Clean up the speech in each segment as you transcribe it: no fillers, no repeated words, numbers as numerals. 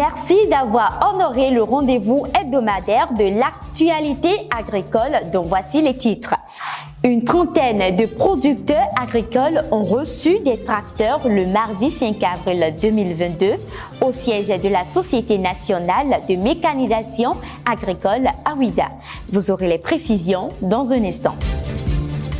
Merci d'avoir honoré le rendez-vous hebdomadaire de l'actualité agricole dont voici les titres. Une trentaine de producteurs agricoles ont reçu des tracteurs le mardi 5 avril 2022 au siège de la Société nationale de mécanisation agricole AWIDA. Vous aurez les précisions dans un instant.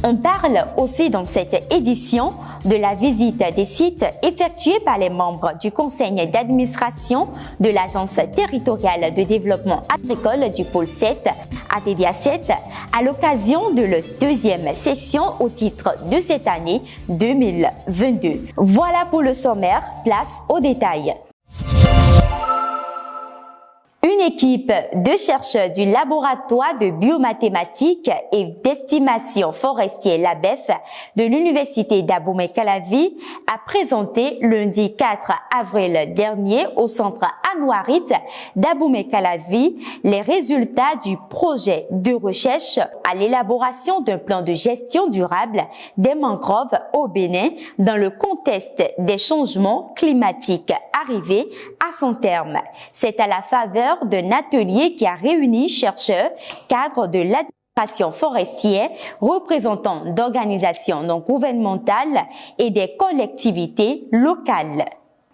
On parle aussi dans cette édition de la visite des sites effectués par les membres du conseil d'administration de l'Agence territoriale de développement agricole du pôle 7 ATDA 7 à l'occasion de la deuxième session au titre de cette année 2022. Voilà pour le sommaire, place aux détails. Une équipe de chercheurs du laboratoire de biomathématiques et d'estimation forestière LABEF de l'Université d'Abomey-Calavi a présenté lundi 4 avril dernier au centre Anouarit d'Abomey-Calavi les résultats du projet de recherche à l'élaboration d'un plan de gestion durable des mangroves au Bénin dans le contexte des changements climatiques arrivés à son terme. C'est à la faveur d'un atelier qui a réuni chercheurs, cadres de l'administration forestière, représentants d'organisations non gouvernementales et des collectivités locales.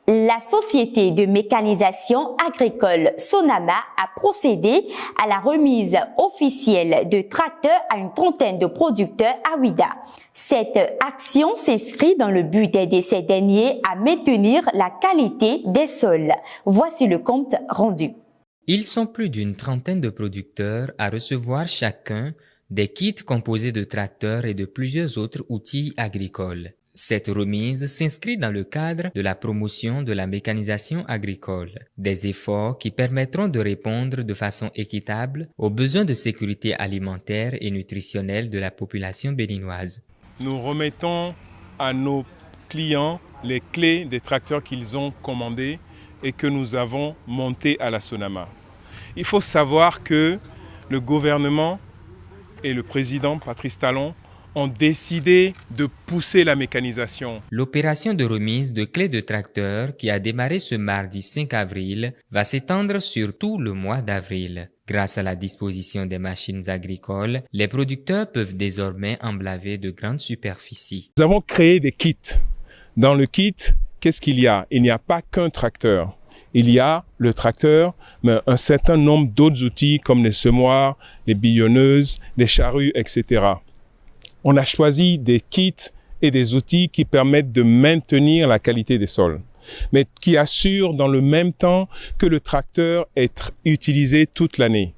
La société de mécanisation agricole Sonama a procédé à la remise officielle de tracteurs à une trentaine de producteurs AWIDA. Cette action s'inscrit dans le but d'aider ces derniers à maintenir la qualité des sols. Voici le compte rendu. Ils sont plus d'une trentaine de producteurs à recevoir chacun des kits composés de tracteurs et de plusieurs autres outils agricoles. Cette remise s'inscrit dans le cadre de la promotion de la mécanisation agricole, des efforts qui permettront de répondre de façon équitable aux besoins de sécurité alimentaire et nutritionnelle de la population béninoise. Nous remettons à nos clients les clés des tracteurs qu'ils ont commandés et que nous avons montés à la Sonama. Il faut savoir que le gouvernement et le président Patrice Talon ont décidé de pousser la mécanisation. L'opération de remise de clés de tracteurs qui a démarré ce mardi 5 avril va s'étendre sur tout le mois d'avril. Grâce à la disposition des machines agricoles, les producteurs peuvent désormais emblaver de grandes superficies. Nous avons créé des kits. Dans le kit, qu'est-ce qu'il y a? Il n'y a pas qu'un tracteur. Il y a le tracteur, mais un certain nombre d'autres outils comme les semoirs, les billonneuses, les charrues, etc. On a choisi des kits et des outils qui permettent de maintenir la qualité des sols, mais qui assurent dans le même temps que le tracteur est utilisé toute l'année.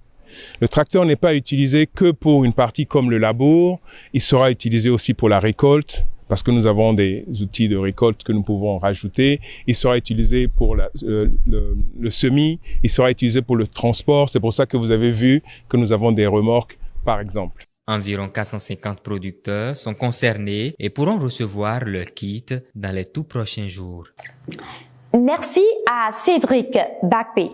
Le tracteur n'est pas utilisé que pour une partie comme le labour, il sera utilisé aussi pour la récolte, parce que nous avons des outils de récolte que nous pouvons rajouter. Il sera utilisé pour le semis, il sera utilisé pour le transport. C'est pour ça que vous avez vu que nous avons des remorques, par exemple. Environ 450 producteurs sont concernés et pourront recevoir leur kit dans les tout prochains jours. Merci à Cédric Bakpé.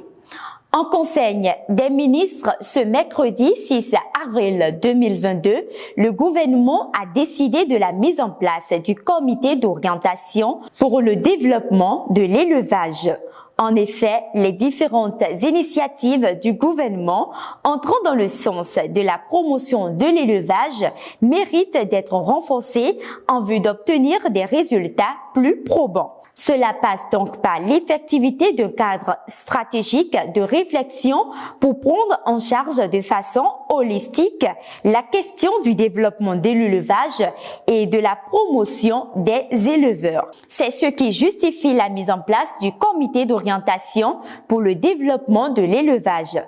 En conseil des ministres, ce mercredi 6 avril 2022, le gouvernement a décidé de la mise en place du comité d'orientation pour le développement de l'élevage. En effet, les différentes initiatives du gouvernement entrant dans le sens de la promotion de l'élevage méritent d'être renforcées en vue d'obtenir des résultats plus probants. Cela passe donc par l'effectivité d'un cadre stratégique de réflexion pour prendre en charge de façon holistique la question du développement de l'élevage et de la promotion des éleveurs. C'est ce qui justifie la mise en place du comité d'orientation pour le développement de l'élevage.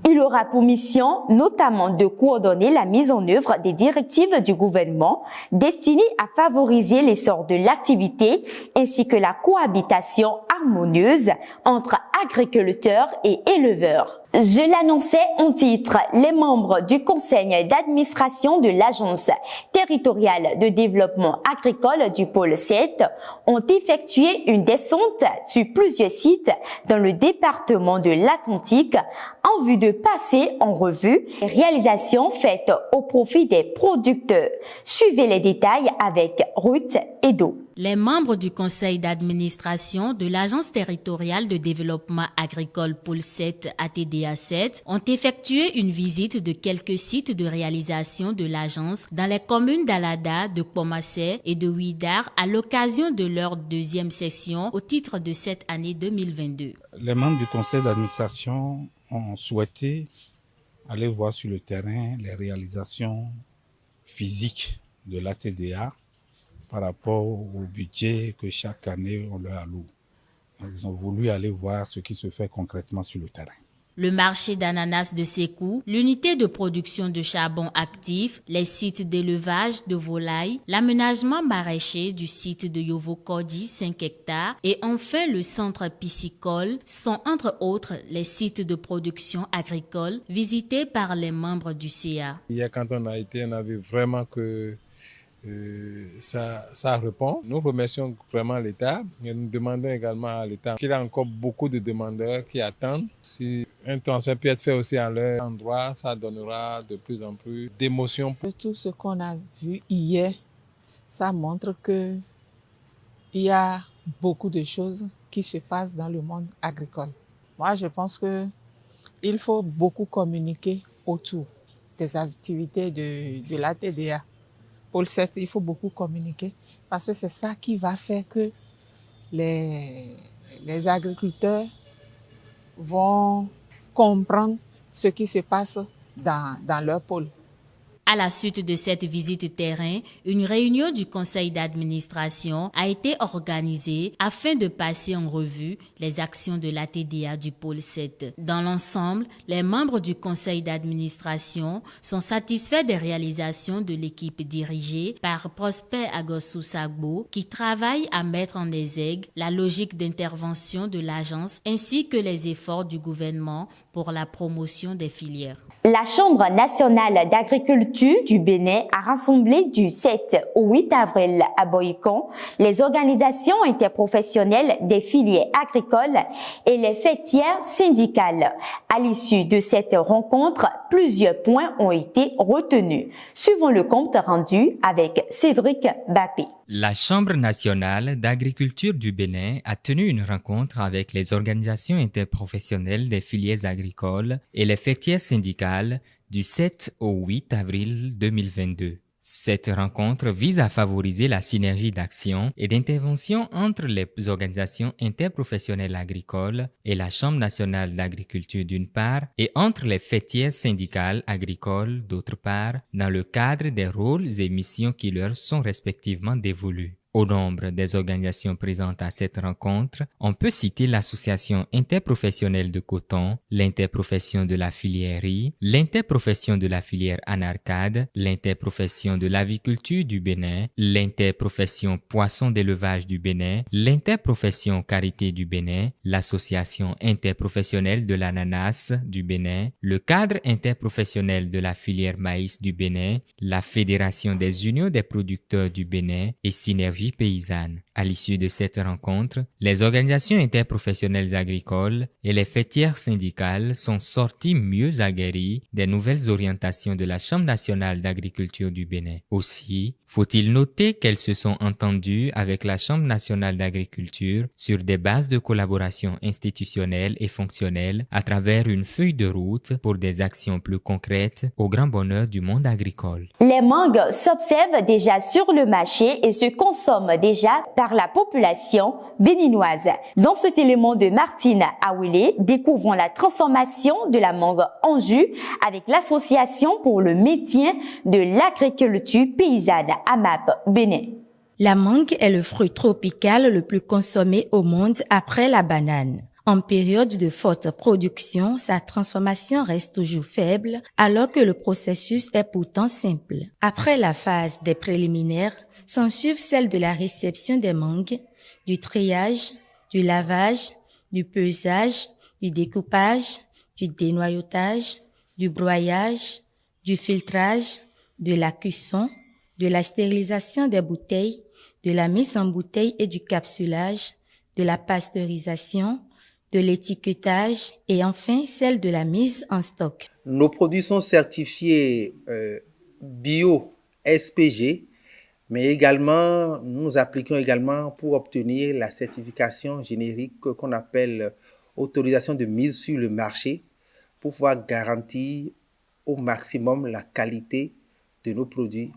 Il aura pour mission notamment de coordonner la mise en œuvre des directives du gouvernement destinées à favoriser l'essor de l'activité ainsi que la cohabitation harmonieuse entre agriculteurs et éleveurs. Je l'annonçais en titre, les membres du conseil d'administration de l'Agence territoriale de développement agricole du pôle 7 ont effectué une descente sur plusieurs sites dans le département de l'Atlantique en vue de passer en revue les réalisations faites au profit des producteurs. Suivez les détails avec Ruth Edo. Les membres du conseil d'administration de l'Agence territoriale de développement agricole pôle 7 ATDA 7 ont effectué une visite de quelques sites de réalisation de l'agence dans les communes d'Alada, de Pomassé et de Ouidar à l'occasion de leur deuxième session au titre de cette année 2022. Les membres du conseil d'administration ont souhaité aller voir sur le terrain les réalisations physiques de l'ATDA par rapport au budget que chaque année on leur alloue. Ils ont voulu aller voir ce qui se fait concrètement sur le terrain. Le marché d'ananas de Sékou, l'unité de production de charbon actif, les sites d'élevage de volailles, l'aménagement maraîcher du site de Yovokodji, 5 hectares, et enfin le centre piscicole sont entre autres les sites de production agricole visités par les membres du CA. Hier, quand on a été, on a vu vraiment que ça répond. Nous remercions vraiment l'État et nous demandons également à l'État qu'il y a encore beaucoup de demandeurs qui attendent. Si un transfert peut être fait aussi à leur endroit, ça donnera de plus en plus d'émotion. Tout ce qu'on a vu hier, ça montre que il y a beaucoup de choses qui se passent dans le monde agricole. Moi, je pense que il faut beaucoup communiquer autour des activités de l'ATDA. Pour le 7, il faut beaucoup communiquer parce que c'est ça qui va faire que les agriculteurs vont comprendre ce qui se passe dans leur pôle. À la suite de cette visite terrain, une réunion du conseil d'administration a été organisée afin de passer en revue les actions de l'ATDA du pôle 7. Dans l'ensemble, les membres du conseil d'administration sont satisfaits des réalisations de l'équipe dirigée par Prosper Agossou Sagbo qui travaille à mettre en exergue la logique d'intervention de l'agence ainsi que les efforts du gouvernement pour la promotion des filières. La Chambre nationale d'agriculture du Bénin a rassemblé du 7 au 8 avril à Boycon les organisations interprofessionnelles des filières agricoles et les fêtières syndicales. À l'issue de cette rencontre, plusieurs points ont été retenus. Suivons le compte rendu avec Cédric Bappé. La Chambre nationale d'agriculture du Bénin a tenu une rencontre avec les organisations interprofessionnelles des filières agricoles et les fêtières syndicales du 7 au 8 avril 2022. Cette rencontre vise à favoriser la synergie d'action et d'intervention entre les organisations interprofessionnelles agricoles et la Chambre nationale d'agriculture d'une part et entre les fêtières syndicales agricoles d'autre part dans le cadre des rôles et missions qui leur sont respectivement dévolus. Au nombre des organisations présentes à cette rencontre, on peut citer l'Association interprofessionnelle de coton, l'Interprofession de la filière riz, l'Interprofession de la filière anarcade, l'Interprofession de l'aviculture du Bénin, l'Interprofession poisson d'élevage du Bénin, l'Interprofession Carité du Bénin, l'Association interprofessionnelle de l'ananas du Bénin, le Cadre interprofessionnel de la filière maïs du Bénin, la Fédération des unions des producteurs du Bénin et Synergie paysanne. À l'issue de cette rencontre, les organisations interprofessionnelles agricoles et les fêtières syndicales sont sorties mieux aguerries des nouvelles orientations de la Chambre nationale d'agriculture du Bénin. Aussi, faut-il noter qu'elles se sont entendues avec la Chambre nationale d'agriculture sur des bases de collaboration institutionnelle et fonctionnelle à travers une feuille de route pour des actions plus concrètes au grand bonheur du monde agricole. Les mangues s'observent déjà sur le marché et se consomment déjà par la population béninoise. Dans cet élément de Martine Awele, découvrons la transformation de la mangue en jus avec l'Association pour le maintien de l'agriculture paysanne AMAP Bénin. La mangue est le fruit tropical le plus consommé au monde après la banane. En période de forte production, sa transformation reste toujours faible, alors que le processus est pourtant simple. Après la phase des préliminaires, s'ensuivent celle de la réception des mangues, du triage, du lavage, du pesage, du découpage, du dénoyautage, du broyage, du filtrage, de la cuisson, de la stérilisation des bouteilles, de la mise en bouteille et du capsulage, de la pasteurisation, de l'étiquetage et enfin celle de la mise en stock. Nos produits sont certifiés bio SPG, mais également nous appliquons également pour obtenir la certification générique qu'on appelle autorisation de mise sur le marché pour pouvoir garantir au maximum la qualité de nos produits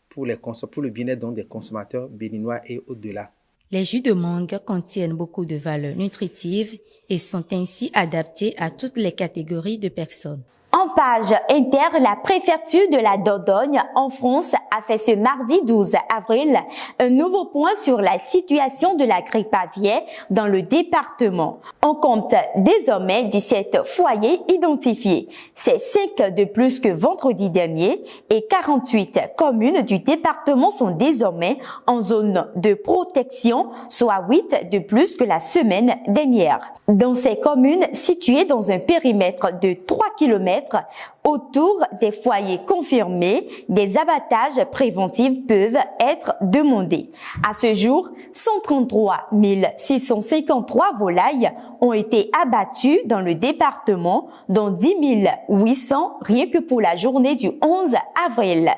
pour le bien-être des consommateurs béninois et au-delà. Les jus de mangue contiennent beaucoup de valeurs nutritives et sont ainsi adaptés à toutes les catégories de personnes. En page inter, la préfecture de la Dordogne en France a fait ce mardi 12 avril un nouveau point sur la situation de la grippe aviaire dans le département. On compte désormais 17 foyers identifiés. C'est 5 de plus que vendredi dernier et 48 communes du département sont désormais en zone de protection, soit 8 de plus que la semaine dernière. Dans ces communes situées dans un périmètre de 3 km autour des foyers confirmés, des abattages préventifs peuvent être demandés. À ce jour, 133 653 volailles ont été abattues dans le département, dont 10 800 rien que pour la journée du 11 avril.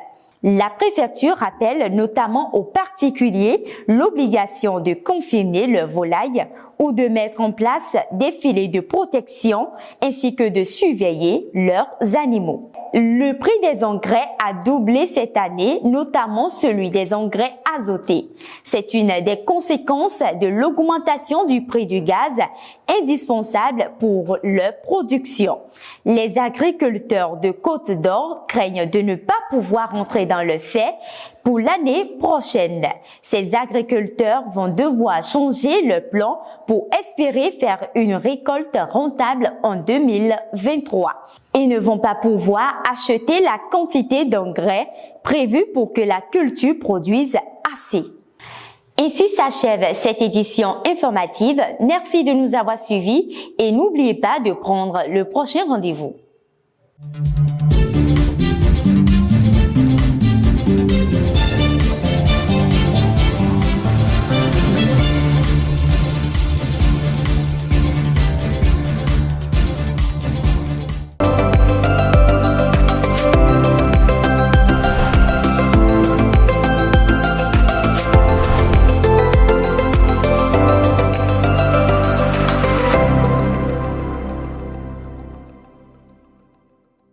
La préfecture rappelle notamment aux particuliers l'obligation de confiner leurs volailles ou de mettre en place des filets de protection ainsi que de surveiller leurs animaux. Le prix des engrais a doublé cette année, notamment celui des engrais azotés. C'est une des conséquences de l'augmentation du prix du gaz indispensable pour leur production. Les agriculteurs de Côte d'Or craignent de ne pas pouvoir entrer dans le fait pour l'année prochaine. Ces agriculteurs vont devoir changer leur plan pour espérer faire une récolte rentable en 2023. Ils ne vont pas pouvoir acheter la quantité d'engrais prévue pour que la culture produise assez. Ici s'achève cette édition informative. Merci de nous avoir suivis et n'oubliez pas de prendre le prochain rendez-vous.